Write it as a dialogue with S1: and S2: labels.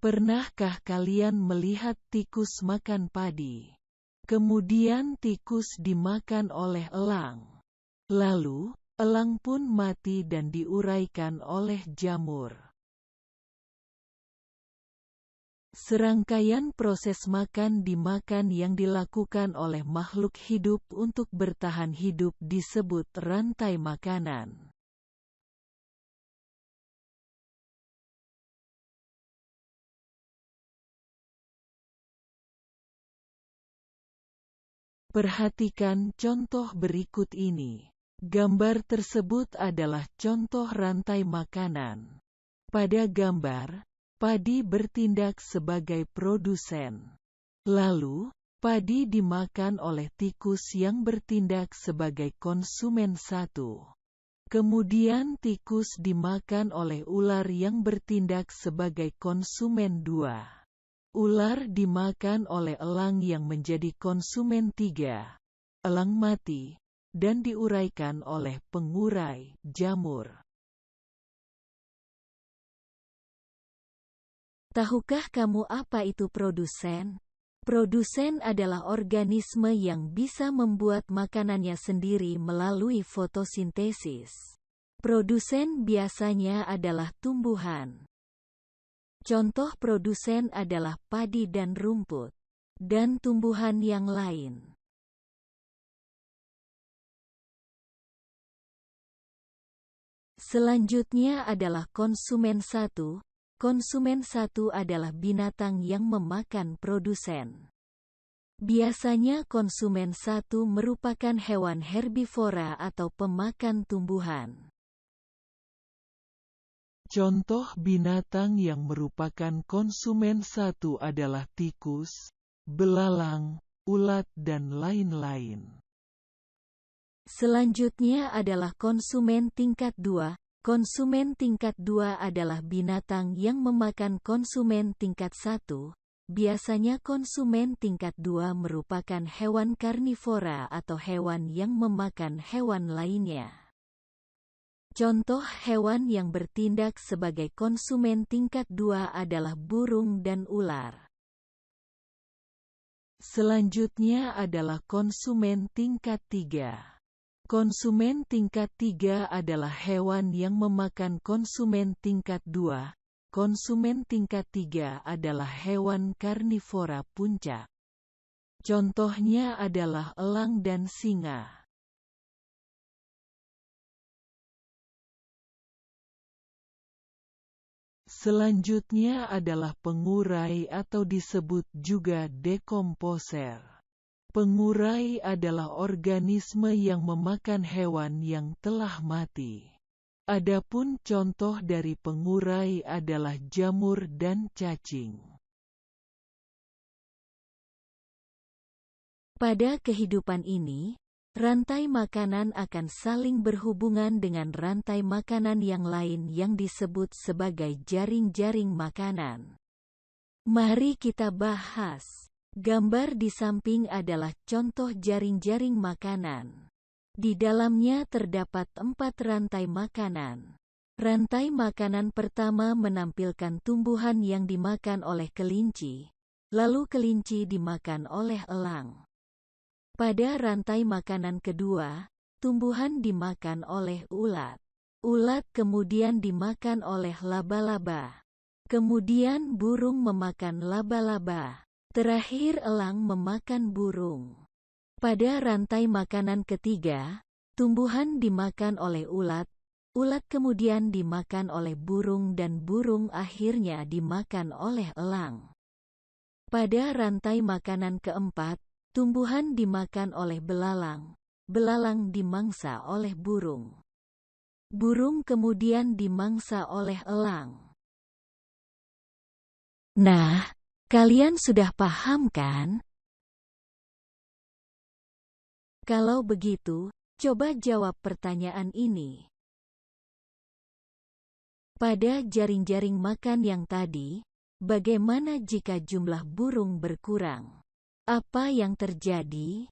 S1: Pernahkah kalian melihat tikus makan padi? Kemudian tikus dimakan oleh elang. Lalu, elang pun mati dan diuraikan oleh jamur. Serangkaian proses makan-dimakan yang dilakukan oleh makhluk hidup untuk bertahan hidup disebut rantai makanan. Perhatikan contoh berikut ini. Gambar tersebut adalah contoh rantai makanan. Pada gambar, padi bertindak sebagai produsen. Lalu, padi dimakan oleh tikus yang bertindak sebagai konsumen 1. Kemudian tikus dimakan oleh ular yang bertindak sebagai konsumen 2. Ular dimakan oleh elang yang menjadi konsumen 3. Elang mati, dan diuraikan oleh pengurai, jamur.
S2: Tahukah kamu apa itu produsen? Produsen adalah organisme yang bisa membuat makanannya sendiri melalui fotosintesis. Produsen biasanya adalah tumbuhan. Contoh produsen adalah padi dan rumput, dan tumbuhan yang lain. Selanjutnya adalah konsumen 1. Konsumen 1 adalah binatang yang memakan produsen. Biasanya konsumen 1 merupakan hewan herbivora atau pemakan tumbuhan.
S1: Contoh binatang yang merupakan konsumen 1 adalah tikus, belalang, ulat dan lain-lain.
S2: Selanjutnya adalah konsumen tingkat 2. Konsumen tingkat 2 adalah binatang yang memakan konsumen tingkat 1. Biasanya konsumen tingkat 2 merupakan hewan karnivora atau hewan yang memakan hewan lainnya. Contoh hewan yang bertindak sebagai konsumen tingkat 2 adalah burung dan ular.
S1: Selanjutnya adalah konsumen tingkat 3. Konsumen tingkat 3 adalah hewan yang memakan konsumen tingkat 2. Konsumen tingkat 3 adalah hewan karnivora puncak. Contohnya adalah elang dan singa. Selanjutnya adalah pengurai atau disebut juga dekomposer. Pengurai adalah organisme yang memakan hewan yang telah mati. Adapun contoh dari pengurai adalah jamur dan cacing.
S2: Pada kehidupan ini, rantai makanan akan saling berhubungan dengan rantai makanan yang lain yang disebut sebagai jaring-jaring makanan. Mari kita bahas. Gambar di samping adalah contoh jaring-jaring makanan. Di dalamnya terdapat 4 rantai makanan. Rantai makanan pertama menampilkan tumbuhan yang dimakan oleh kelinci, lalu kelinci dimakan oleh elang. Pada rantai makanan kedua, tumbuhan dimakan oleh ulat. Ulat kemudian dimakan oleh laba-laba. Kemudian burung memakan laba-laba. Terakhir elang memakan burung. Pada rantai makanan ketiga, tumbuhan dimakan oleh ulat. Ulat kemudian dimakan oleh burung dan burung akhirnya dimakan oleh elang. Pada rantai makanan keempat, tumbuhan dimakan oleh belalang. Belalang dimangsa oleh burung. Burung kemudian dimangsa oleh elang. Nah, kalian sudah paham kan? Kalau begitu, coba jawab pertanyaan ini. Pada jaring-jaring makan yang tadi, bagaimana jika jumlah burung berkurang? Apa yang terjadi?